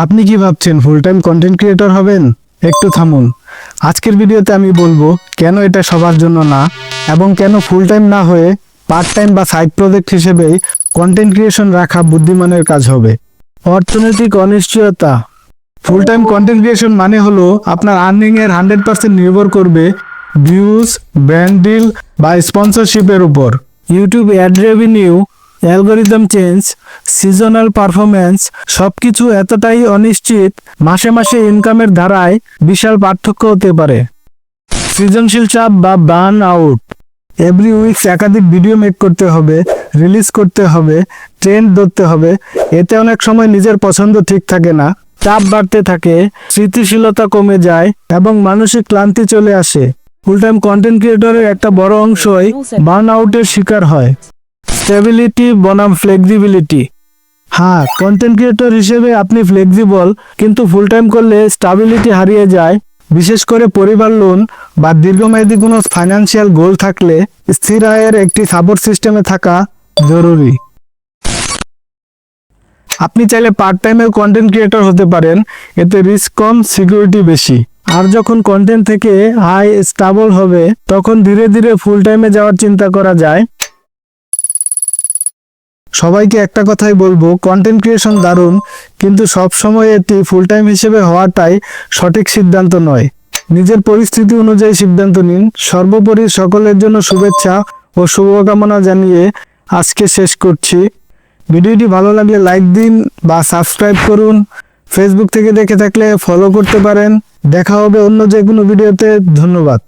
আপনি কি ভাবছেন ফুল টাইম কন্টেন্ট ক্রিয়েটর হবেন? একটু থামুন। আজকের ভিডিওতে আমি বলবো কেন এটা সবার জন্য না এবং কেন ফুল টাইম না হয়ে পার্ট টাইম বা সাইড প্রজেক্ট হিসেবেই কন্টেন্ট ক্রিয়েশন রাখা বুদ্ধিমানের কাজ হবে। অর্থনৈতিক অনিশ্চয়তা। ফুল টাইম কন্টেন্ট ক্রিয়েশন মানে হলো আপনার আর্নিং এর 100% নির্ভর করবে ভিউজ, ব্র্যান্ড ডিল বা স্পন্সরশিপের উপর। YouTube add revenue, algorithm change, seasonal performance সবকিছু এতটাই অনিশ্চিত, মাসে মাসে ইনকামের ধারায় বিশাল পার্থক্য হতে পারে। সৃজনশীল চাপ বা বার্ন আউট। এভরি উইকস একাধিক ভিডিও মেক করতে হবে, রিলিজ করতে হবে, ট্রেন্ড ধরতে হবে। এতে অনেক সময় নিজের পছন্দ ঠিক থাকে না, চাপ বাড়তে থাকে, স্মৃতিশীলতা কমে যায় এবং মানসিক ক্লান্তি চলে আসে। ফুল টাইম কন্টেন্ট ক্রিয়েটরের একটা বড় অংশই বার্ন আউটের শিকার হয়। স্টেবিলিটি বনাম ফ্লেক্সিবিলিটি। হ্যাঁ, কন্টেন্ট ক্রিয়েটর হিসেবে আপনি ফ্লেক্সিবল, কিন্তু ফুল টাইম করলে স্টেবিলিটি হারিয়ে যায়। বিশেষ করে পরিবার লোন বা দীর্ঘমেয়াদী কোনো ফাইন্যান্সিয়াল গোল থাকলে স্থির আয়ের একটি সাপোর্ট সিস্টেমে থাকা জরুরি। আপনি চাইলে পার্ট টাইমের কন্টেন্ট ক্রিয়েটর হতে পারেন, এতে রিস্ক কম, সিকিউরিটি বেশি। আর যখন কন্টেন্ট থেকে আয় স্টেবল হবে তখন ধীরে ধীরে ফুল টাইমে যাওয়ার চিন্তা করা যায়। সবাইকে একটা কথাই বলবো, কন্টেন্ট ক্রিয়েশন দারুণ, কিন্তু সব সময় এটি ফুল টাইম হিসেবে হওয়াটাই সঠিক সিদ্ধান্ত নয়। নিজের পরিস্থিতি অনুযায়ী সিদ্ধান্ত নিন। সর্বোপরি সকলের জন্য শুভেচ্ছা ও শুভকামনা জানিয়ে আজকে শেষ করছি। ভিডিওটি ভালো লাগলে লাইক দিন বা সাবস্ক্রাইব করুন। ফেসবুক থেকে দেখে থাকলে ফলো করতে পারেন। দেখা হবে অন্য যে কোনো ভিডিওতে। ধন্যবাদ।